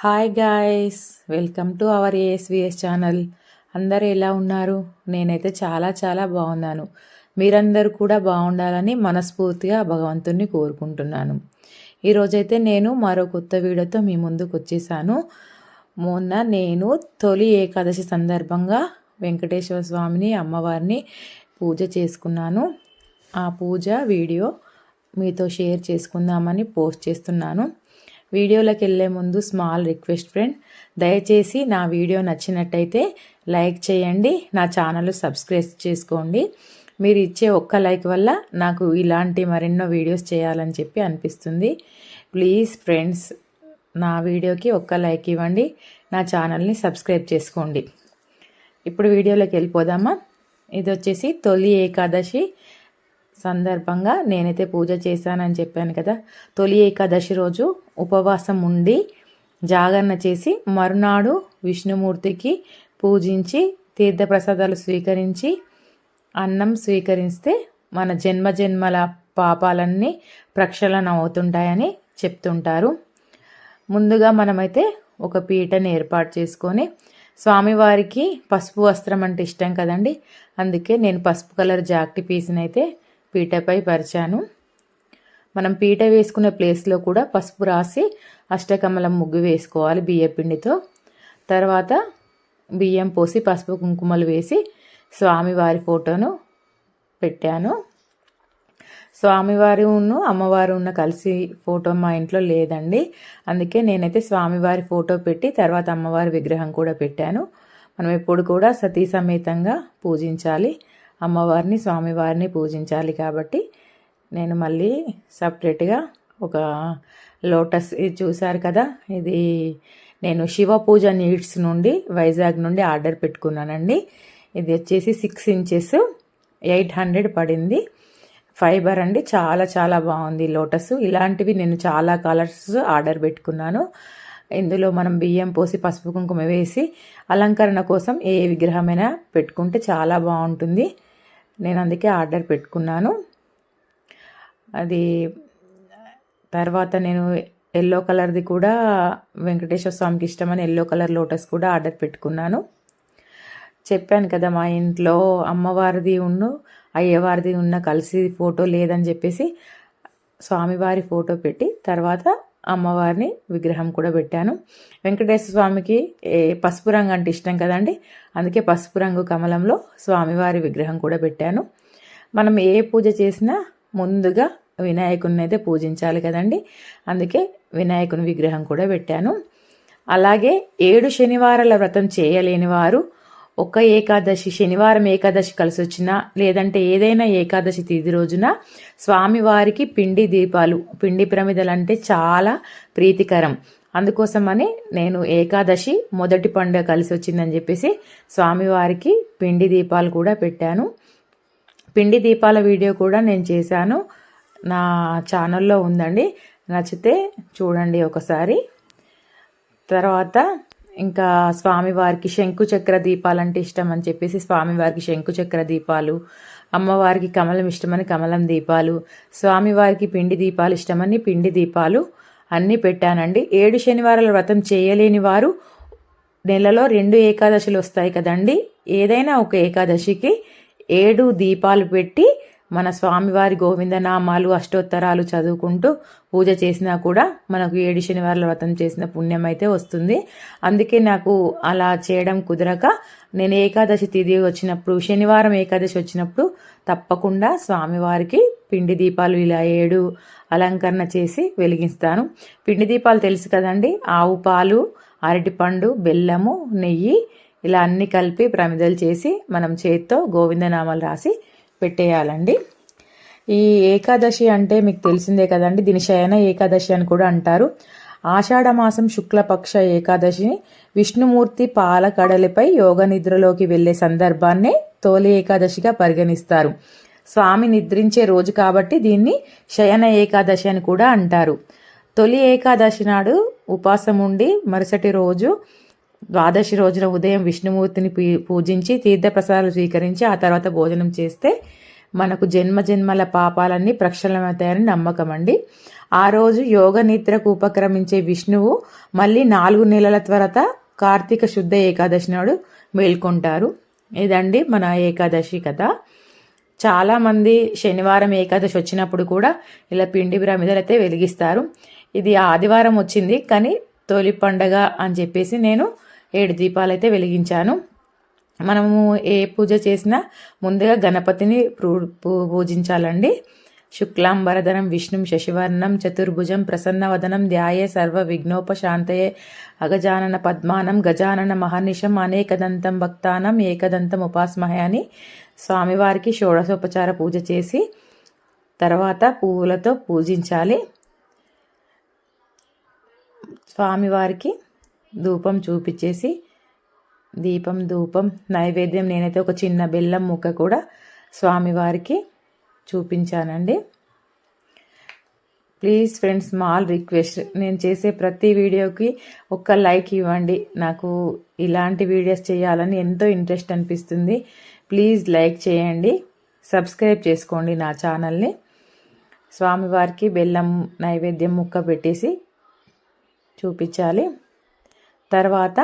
Hi guys, welcome to our ASVS channel. అందరూ ఎలా ఉన్నారు? నేనైతే చాలా చాలా బాగున్నాను. మీరందరూ కూడా బాగుండాలని మనస్ఫూర్తిగా భగవంతుణ్ణి కోరుకుంటున్నాను. ఈరోజైతే నేను మరో కొత్త వీడియోతో మీ ముందుకు వచ్చేసాను. మొన్న నేను తొలి ఏకాదశి సందర్భంగా వెంకటేశ్వర స్వామిని అమ్మవారిని పూజ చేసుకున్నాను. ఆ పూజ వీడియో మీతో షేర్ చేసుకుందామని పోస్ట్ చేస్తున్నాను. వీడియోలోకి వెళ్ళే ముందు స్మాల్ రిక్వెస్ట్ ఫ్రెండ్, దయచేసి నా వీడియో నచ్చినట్టయితే లైక్ చేయండి, నా ఛానల్ సబ్స్క్రైబ్ చేసుకోండి. మీరు ఇచ్చే ఒక్క లైక్ వల్ల నాకు ఇలాంటి మరెన్నో వీడియోస్ చేయాలని చెప్పి అనిపిస్తుంది. ప్లీజ్ ఫ్రెండ్స్, నా వీడియోకి ఒక్క లైక్ ఇవ్వండి, నా ఛానల్ని సబ్స్క్రైబ్ చేసుకోండి. ఇప్పుడు వీడియోలోకి వెళ్ళిపోదామా. ఇది వచ్చేసి తొలి ఏకాదశి సందర్భంగా నేనైతే పూజ చేశానని చెప్పాను కదా. తొలి ఏకాదశి రోజు ఉపవాసం ఉండి జాగరణ చేసి మరునాడు విష్ణుమూర్తికి పూజించి తీర్థప్రసాదాలు స్వీకరించి అన్నం స్వీకరిస్తే మన జన్మజన్మల పాపాలన్నీ ప్రక్షాళన అవుతుంటాయని చెప్తుంటారు. ముందుగా మనమైతే ఒక పీటని ఏర్పాటు చేసుకొని, స్వామివారికి పసుపు వస్త్రం అంటే ఇష్టం కదండి, అందుకే నేను పసుపు కలర్ జాకెట్ పీస్ని అయితే పీటపై పరిచాను. మనం పీట వేసుకునే ప్లేస్లో కూడా పసుపు రాసి అష్టకమలం ముగ్గు వేసుకోవాలి బియ్యం పిండితో. తర్వాత బియ్యం పోసి పసుపు కుంకుమలు వేసి స్వామివారి ఫోటోను పెట్టాను. స్వామివారి అమ్మవారు ఉన్న కలిసి ఫోటో మా ఇంట్లో లేదండి, అందుకే నేనైతే స్వామివారి ఫోటో పెట్టి తర్వాత అమ్మవారి విగ్రహం కూడా పెట్టాను. మనం ఎప్పుడు కూడా సతీ సమేతంగా పూజించాలి, అమ్మవారిని స్వామివారిని పూజించాలి. కాబట్టి నేను మళ్ళీ సపరేట్గా ఒక లోటస్, ఇది చూసారు కదా, ఇది నేను శివ పూజ నీడ్స్ నుండి వైజాగ్ నుండి ఆర్డర్ పెట్టుకున్నానండి. ఇది వచ్చేసి 6 ఇంచెస్ 800 పడింది. ఫైబర్ అండి, చాలా చాలా బాగుంది లోటస్. ఇలాంటివి నేను చాలా కలర్స్ ఆర్డర్ పెట్టుకున్నాను. ఇందులో మనం బియ్యం పోసి పసుపు కుంకుమ వేసి అలంకరణ కోసం ఏ విగ్రహమైనా పెట్టుకుంటే చాలా బాగుంటుంది. నేను అందుకే ఆర్డర్ పెట్టుకున్నాను. అది తర్వాత నేను ఎల్లో కలర్ది కూడా, వెంకటేశ్వర స్వామికి ఇష్టమని ఎల్లో కలర్ లోటస్ కూడా ఆర్డర్ పెట్టుకున్నాను. చెప్పాను కదా, మా ఇంట్లో అమ్మవారిది అయ్యవారిది కలిసి ఫోటో లేదని చెప్పేసి స్వామివారి ఫోటో పెట్టి తర్వాత అమ్మవారిని విగ్రహం కూడా పెట్టాను. వెంకటేశ్వర స్వామికి పసుపు రంగు అంటే ఇష్టం కదండి, అందుకే పసుపు రంగు కమలంలో స్వామివారి విగ్రహం కూడా పెట్టాను. మనం ఏ పూజ చేసినా ముందుగా వినాయకుడిని అయితే పూజించాలి కదండి, అందుకే వినాయకుని విగ్రహం కూడా పెట్టాను. అలాగే 7 శనివారాల వ్రతం చేయలేని వారు ఒక ఏకాదశి, శనివారం ఏకాదశి కలిసి వచ్చినా లేదంటే ఏదైనా ఏకాదశి తిథి రోజున స్వామివారికి పిండి దీపాలు, పిండి ప్రమిదలు అంటే చాలా ప్రీతికరం. అందుకోసమని నేను ఏకాదశి మొదటి పండుగ కలిసి వచ్చిందని చెప్పేసి స్వామివారికి పిండి దీపాలు కూడా పెట్టాను. పిండి దీపాల వీడియో కూడా నేను చేశాను, నా ఛానల్లో ఉందండి, నచ్చితే చూడండి ఒకసారి. తర్వాత ఇంకా స్వామివారికి శంకు చక్ర దీపాలు అంటే ఇష్టం అని చెప్పేసి స్వామివారికి శంకు చక్ర దీపాలు, అమ్మవారికి కమలం ఇష్టమని కమలం దీపాలు, స్వామివారికి పిండి దీపాలు ఇష్టమని పిండి దీపాలు అన్నీ పెట్టానండి. 7 శనివారాల వ్రతం చేయలేని వారు నెలలో 2 ఏకాదశులు వస్తాయి కదండి, ఏదైనా ఒక ఏకాదశికి 7 దీపాలు పెట్టి మన స్వామివారి గోవిందనామాలు అష్టోత్తరాలు చదువుకుంటూ పూజ చేసినా కూడా మనకు 7 శనివారాల వ్రతం చేసిన పుణ్యం అయితే వస్తుంది. అందుకే నాకు అలా చేయడం కుదరక నేను ఏకాదశి తిథి వచ్చినప్పుడు, శనివారం ఏకాదశి వచ్చినప్పుడు తప్పకుండా స్వామివారికి పిండి దీపాలు ఇలా 7 అలంకరణ చేసి వెలిగిస్తాను. పిండి దీపాలు తెలుసు కదండి, ఆవు పాలు, అరటిపండు, బెల్లము, నెయ్యి ఇలా అన్ని కలిపి ప్రమిదలు చేసి మనం చేత్తో గోవిందనామాలు రాసి పెట్టేయాలండి. ఈ ఏకాదశి అంటే మీకు తెలిసిందే కదండి, దీని శయన ఏకాదశి అని కూడా అంటారు. ఆషాఢమాసం శుక్లపక్ష ఏకాదశిని విష్ణుమూర్తి పాలకడలిపై యోగ నిద్రలోకి వెళ్లే సందర్భాన్నే తొలి ఏకాదశిగా పరిగణిస్తారు. స్వామి నిద్రించే రోజు కాబట్టి దీన్ని శయన ఏకాదశి అని కూడా అంటారు. తొలి ఏకాదశి నాడు ఉపాసం ఉండి మరుసటి రోజు ద్వాదశి రోజున ఉదయం విష్ణుమూర్తిని పూజించి తీర్థప్రసాదాలు స్వీకరించి ఆ తర్వాత భోజనం చేస్తే మనకు జన్మ జన్మల పాపాలన్నీ ప్రక్షాళనమవుతాయని నమ్మకం అండి. ఆ రోజు యోగ నిద్రకు ఉపక్రమించే విష్ణువు మళ్ళీ 4 నెలల తర్వాత కార్తీక శుద్ధ ఏకాదశి నాడు మేల్కొంటారు. ఇదండి మన ఏకాదశి కథ. చాలామంది శనివారం ఏకాదశి వచ్చినప్పుడు కూడా ఇలా పిండి ప్రమిదలైతే వెలిగిస్తారు. ఇది ఆదివారం వచ్చింది, కానీ తొలి పండగ అని చెప్పేసి నేను 7 దీపాలైతే వెలిగించాను. మనము ఏ పూజ చేసినా ముందుగా గణపతిని పూజించాలండి. శుక్లాంబరధరం విష్ణుం శశివర్ణం చతుర్భుజం ప్రసన్నవదనం ధ్యాయే సర్వ విఘ్నోపశాంతయే అగజానన పద్మానం గజానన మహర్నిశం అనేకదంతం భక్తానం ఏకదంతం ఉపాస్మహే అని స్వామివారికి షోడశోపచార పూజ చేసి తర్వాత పువ్వులతో పూజించాలి. స్వామివారికి ధూపం చూపించేసి దీపం ధూపం నైవేద్యం నేనైతే ఒక చిన్న బెల్లం ముక్క కూడా స్వామివారికి చూపించానండి. ప్లీజ్ ఫ్రెండ్స్, స్మాల్ రిక్వెస్ట్, నేను చేసే ప్రతి వీడియోకి ఒక లైక్ ఇవ్వండి. నాకు ఇలాంటి వీడియోస్ చేయాలని ఎంతో ఇంట్రెస్ట్ అనిపిస్తుంది. ప్లీజ్ లైక్ చేయండి, సబ్స్క్రైబ్ చేసుకోండి నా ఛానల్ని. స్వామివారికి బెల్లం నైవేద్యం ముక్క పెట్టేసి చూపించాలి. తర్వాత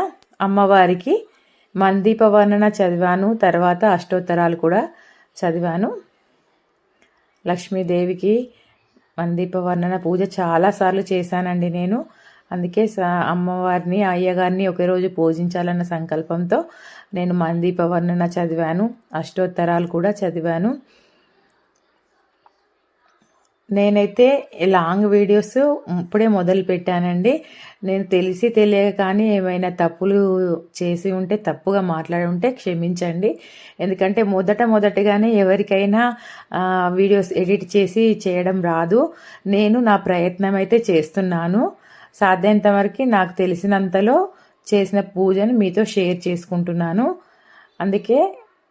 అమ్మవారికి మందీప వర్ణన చదివాను, తర్వాత అష్టోత్తరాలు కూడా చదివాను. లక్ష్మీదేవికి మందీప వర్ణన పూజ చాలాసార్లు చేశానండి నేను. అందుకే అమ్మవారిని అయ్యగారిని ఒకరోజు పూజించాలన్న సంకల్పంతో నేను మందీప వర్ణన చదివాను, అష్టోత్తరాలు కూడా చదివాను. నేనైతే లాంగ్ వీడియోస్ ఇప్పుడే మొదలు పెట్టానండి. నేను తెలిసి తెలియక కానీ ఏమైనా తప్పులు చేసి ఉంటే, తప్పుగా మాట్లాడి ఉంటే క్షమించండి. ఎందుకంటే మొదటగానే ఎవరికైనా వీడియోస్ ఎడిట్ చేసి చేయడం రాదు. నేను నా ప్రయత్నం అయితే చేస్తున్నాను. సాధ్యంత వరకు నాకు తెలిసినంతలో చేసిన పూజను మీతో షేర్ చేసుకుంటున్నాను. అందుకే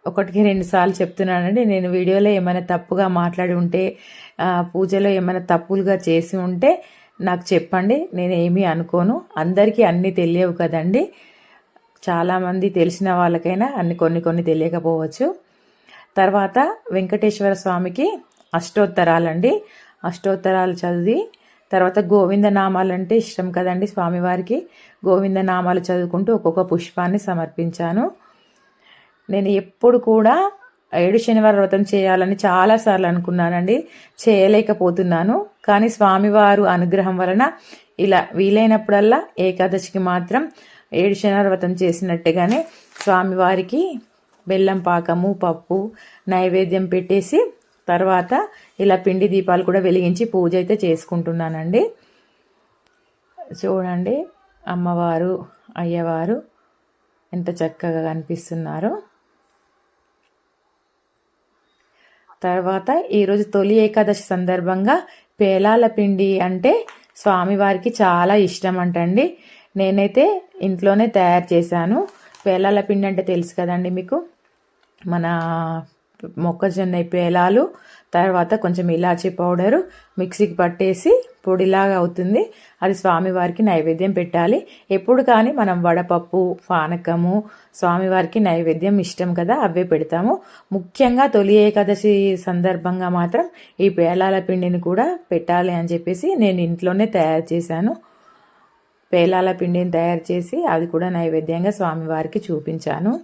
1కి 2 సార్లు చెప్తున్నానండి. నేను వీడియోలో ఏమైనా తప్పుగా మాట్లాడి ఉంటే, పూజలో ఏమైనా తప్పులుగా చేసి ఉంటే నాకు చెప్పండి, నేను ఏమీ అనుకోను. అందరికీ అన్నీ తెలియవు కదండి. చాలామంది తెలిసిన వాళ్ళకైనా కొన్ని తెలియకపోవచ్చు. తర్వాత వెంకటేశ్వర స్వామికి అష్టోత్తరాలండి. అష్టోత్తరాలు చదివి తర్వాత గోవిందనామాలంటే ఇష్టం కదండి స్వామివారికి. గోవిందనామాలు చదువుకుంటూ ఒక్కొక్క పుష్పాన్ని సమర్పించాను. నేను ఎప్పుడు కూడా 7 శనివార వ్రతం చేయాలని చాలాసార్లు అనుకున్నానండి, చేయలేకపోతున్నాను. కానీ స్వామివారు అనుగ్రహం వలన ఇలా వీలైనప్పుడల్లా ఏకాదశికి మాత్రం 7 శనివార వ్రతం చేసినట్టుగానే స్వామివారికి బెల్లం పాకము, పప్పు నైవేద్యం పెట్టేసి తర్వాత ఇలా పిండి దీపాలు కూడా వెలిగించి పూజ అయితే చేసుకుంటున్నానండి. చూడండి అమ్మవారు అయ్యవారు ఎంత చక్కగా కనిపిస్తున్నారో. తర్వాత ఈరోజు తొలి ఏకాదశి సందర్భంగా పేలాల పిండి అంటే స్వామివారికి చాలా ఇష్టం అంటండి. నేనైతే ఇంట్లోనే తయారు చేశాను. పేలాల పిండి అంటే తెలుసు కదండి మీకు, మన మొక్కజొన్న పేలాలు, తర్వాత కొంచెం ఇలాచీ పౌడరు మిక్సీకి పట్టేసి పొడిలాగా అవుతుంది. అది స్వామివారికి నైవేద్యం పెట్టాలి. ఎప్పుడు కానీ మనం వడపప్పు, పానకము స్వామివారికి నైవేద్యం ఇష్టం కదా, అవే పెడతాము. ముఖ్యంగా తొలి ఏకాదశి సందర్భంగా మాత్రం ఈ పేలాల పిండిని కూడా పెట్టాలి అని చెప్పేసి నేను ఇంట్లోనే తయారు చేశాను. పేలాల పిండిని తయారు చేసి అది కూడా నైవేద్యంగా స్వామివారికి చూపించాను.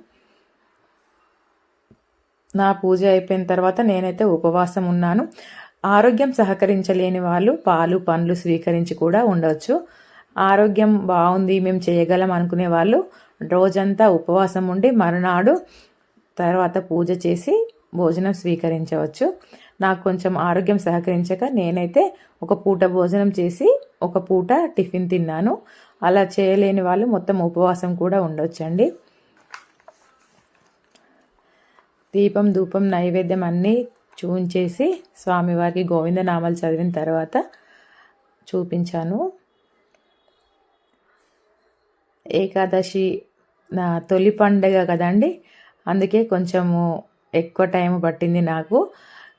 నా పూజ అయిపోయిన తర్వాత నేనైతే ఉపవాసం ఉన్నాను. ఆరోగ్యం సహకరించలేని వాళ్ళు పాలు పండ్లు స్వీకరించి కూడా ఉండవచ్చు. ఆరోగ్యం బాగుంది, మేము చేయగలం అనుకునే వాళ్ళు రోజంతా ఉపవాసం ఉండి మరునాడు తర్వాత పూజ చేసి భోజనం స్వీకరించవచ్చు. నాకు కొంచెం ఆరోగ్యం సహకరించక నేనైతే ఒక పూట భోజనం చేసి ఒక పూట టిఫిన్ తిన్నాను. అలా చేయలేని వాళ్ళు మొత్తం ఉపవాసం కూడా ఉండొచ్చండి. దీపం ధూపం నైవేద్యం అన్నీ చూపించేసి స్వామివారికి గోవిందనామాలు చదివిన తర్వాత చూపించాను. ఏకాదశి నా తొలి పండుగ కదండి, అందుకే కొంచెము ఎక్కువ టైం పట్టింది నాకు.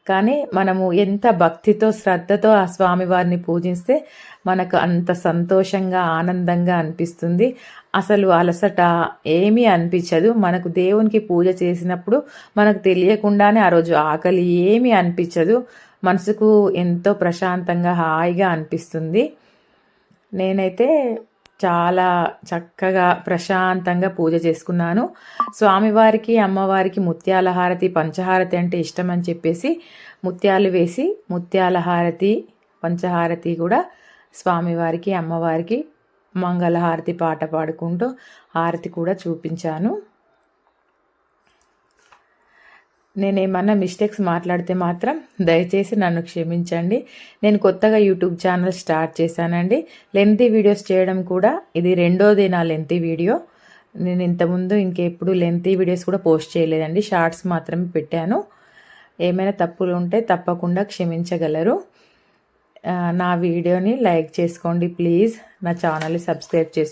కానీ మనము ఎంత భక్తితో శ్రద్ధతో ఆ స్వామివారిని పూజిస్తే మనకు అంత సంతోషంగా ఆనందంగా అనిపిస్తుంది. అసలు అలసట ఏమీ అనిపించదు. మనకు దేవునికి పూజ చేసినప్పుడు మనకు తెలియకుండానే ఆ రోజు ఆకలి ఏమీ అనిపించదు. మనసుకు ఎంతో ప్రశాంతంగా హాయిగా అనిపిస్తుంది. నేనైతే చాలా చక్కగా ప్రశాంతంగా పూజ చేసుకున్నాను. స్వామివారికి అమ్మవారికి ముత్యాల హారతి పంచహారతి అంటే ఇష్టం అని చెప్పేసి ముత్యాలు వేసి ముత్యాల హారతి పంచహారతి కూడా స్వామివారికి అమ్మవారికి మంగళహారతి పాట పాడుకుంటూ హారతి కూడా చూపించాను. నేనేమన్నా మిస్టేక్స్ మాట్లాడితే మాత్రం దయచేసి నన్ను క్షమించండి. నేను కొత్తగా యూట్యూబ్ ఛానల్ స్టార్ట్ చేశానండి. లెంతీ వీడియోస్ చేయడం కూడా ఇది రెండోది నా లెంతీ వీడియో. నేను ఇంతకుముందు ఇంకెప్పుడు లెంతీ వీడియోస్ కూడా పోస్ట్ చేయలేదండి, షార్ట్స్ మాత్రమే పెట్టాను. ఏమైనా తప్పులు ఉంటే తప్పకుండా క్షమించగలరు. నా వీడియోని లైక్ చేసుకోండి ప్లీజ్. నా ఛానల్ని సబ్స్క్రైబ్ చేసుకోండి.